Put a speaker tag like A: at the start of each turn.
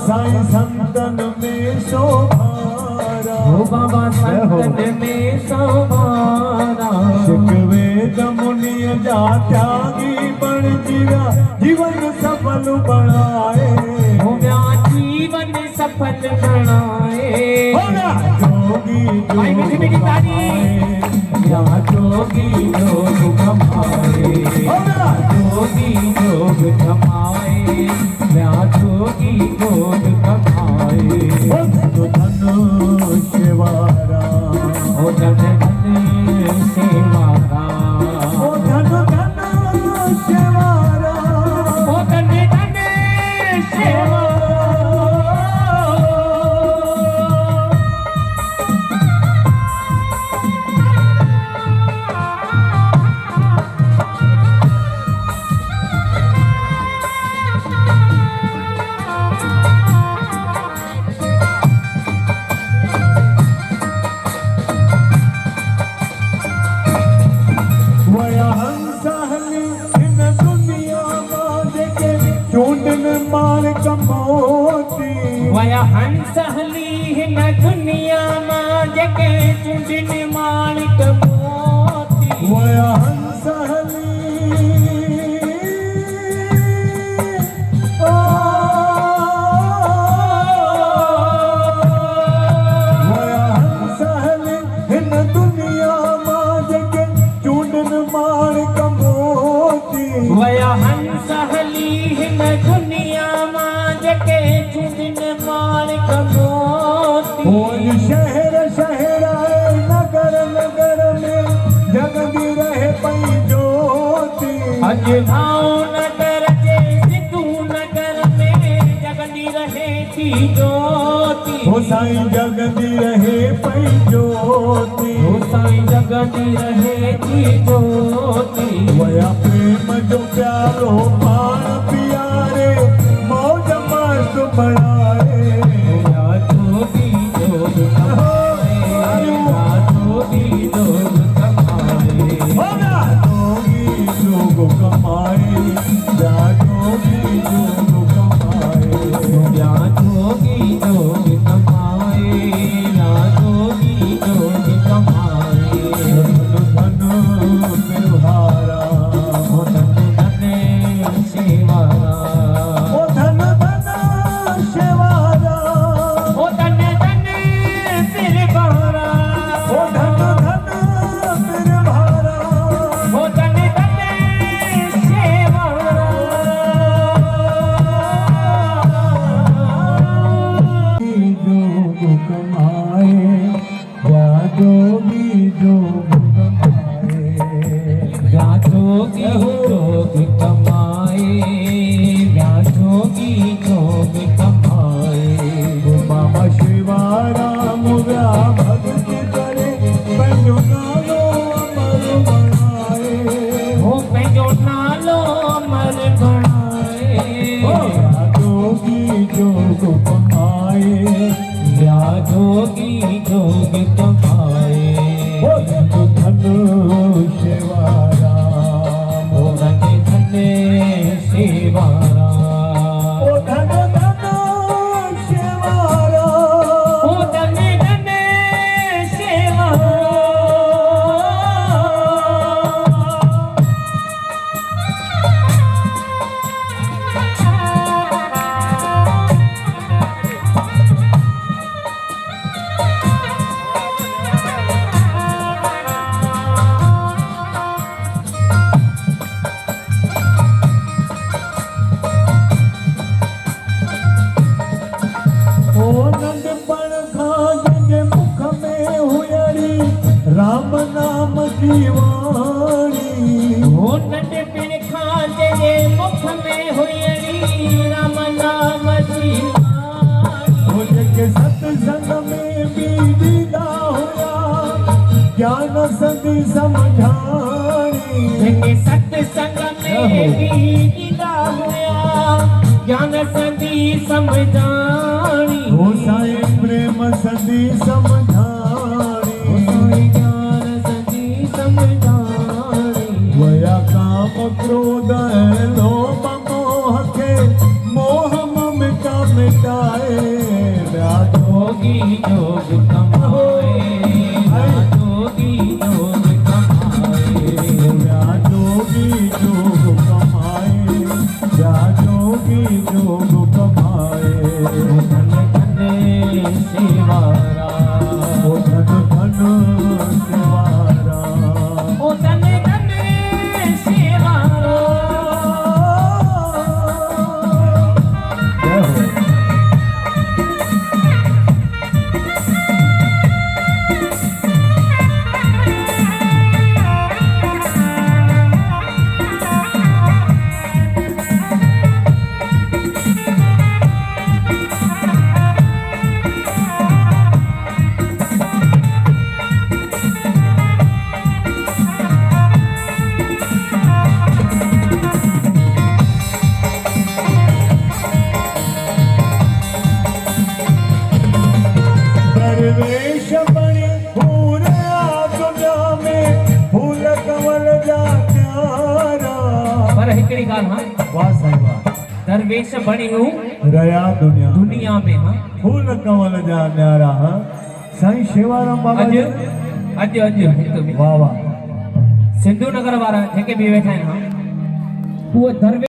A: संतन में शोभारा
B: हो बाबा संतन में शोभारा
A: शिकवे मुनिय जा त्यागी बण जीवा जीवन सफल बनाए
B: हो गया जीवन सफल बनाए
A: हो गया जोगी
B: भाई मीठी मीठी ताली
A: या जोगी योग कमाए
B: हो गया
A: जोगी योग कमाए या जोगी योग कमाए तो धन शिवारा
B: हो धन धन सेवारा
A: ओ धन धन शिवारा
B: हो धन धन सेवारा वया हंस हली न दुनिया मां जगे चुंडन मालिक मोती
A: वया हंस हली वया हंस हली हिन दुनिया मां जगे चुंडन मालिक मोती
B: वया हंस हली न दुनिया मां जेके चूंडिन मालिक मोती
A: और शहर शहर आए नगर नगर में जगदी रहे पई ज्योति
B: अज भावनगर जे सिद्धू नगर में जगदी रहे थी ज्योति
A: हो साईं जगदी रहे पई ज्योति
B: हो साईं जगदी रहे थी ज्योति
A: वया प्रेम जो प्यारो पाण प्यारे मौज मस्त बढ़ाए
B: या जोगी जोग कमाए या जोगी जोग कमाए
A: होना जोगी जोग कमाए या जोगी जोग कमाए
B: या जोगी जोग कमाए या जोगी जोग कमाए
A: धन त्योहारा
B: ओ धन धन सेवारा
A: ओ धन धन शिवारा
B: ओ धन धन सिरवारा
A: ओ धन धन फिर भारा
B: ओ धन धन सेवारा
A: जोग कमाए या जोगी जोग कमाए
B: या जोगी जोग कमाए या जोगी जोग कमाए
A: बाबा शिवाराम व्या भक्ति करे पंजो नालो अमर बनाए
B: हो पंहिंजो नालो अमर बणाए
A: या जोगी जोग कमाए
B: या जोगी जोग कमाए
A: ओ धन धन शिवाराम
B: ओ धन धन सेवारा
A: ओ धन धन शिवाराम
B: ओ धन धन सेवारा
A: ओ नंढपण खां जंहिंजे मुख में हुयड़ी राम नाम की वाणी
B: हो नंढपिण खां जंहिंजे मुख में हुयड़ी राम नाम जी वाणी
A: हो जेके सत्संग में बि ॾींदा हुया ज्ञान सदी समझाणी
B: जेके सत्संग में बि ॾींदा हुया ज्ञान सदी समझाणी
A: हो साईं प्रेम सदी समझाणी
B: ज्ञान सदी समझाणी
A: वया काम क्रोध ऐं लोभ मोह खे मोह ममता मिटाए व्या
B: जोगी जोग कमाए या जोगी जोग कमाए
A: व्या जोगी जोग कमाए या जोगी जोग कमाए
B: ओ धन धन सेवारा
A: ओ धन धन शिवारा
B: ओ धन धन सेवारा
A: जय हो दरवेश बने पूरे दुनिया में फूल कमल जा प्यारा
B: पर हिकिड़ी ॻाल्हि हां
A: वाह साईं वाह
B: दरवेश बणी हूं
A: रया दुनिया
B: दुनिया में हां
A: फूल कमल जा न्यारा साईं शेवाराम बाबा
B: अॼु अॼु अॼु हिकु
A: वाह वाह
B: सिंधु नगर वारा जेके बि वेठा आहिनि हां उहे दरवेश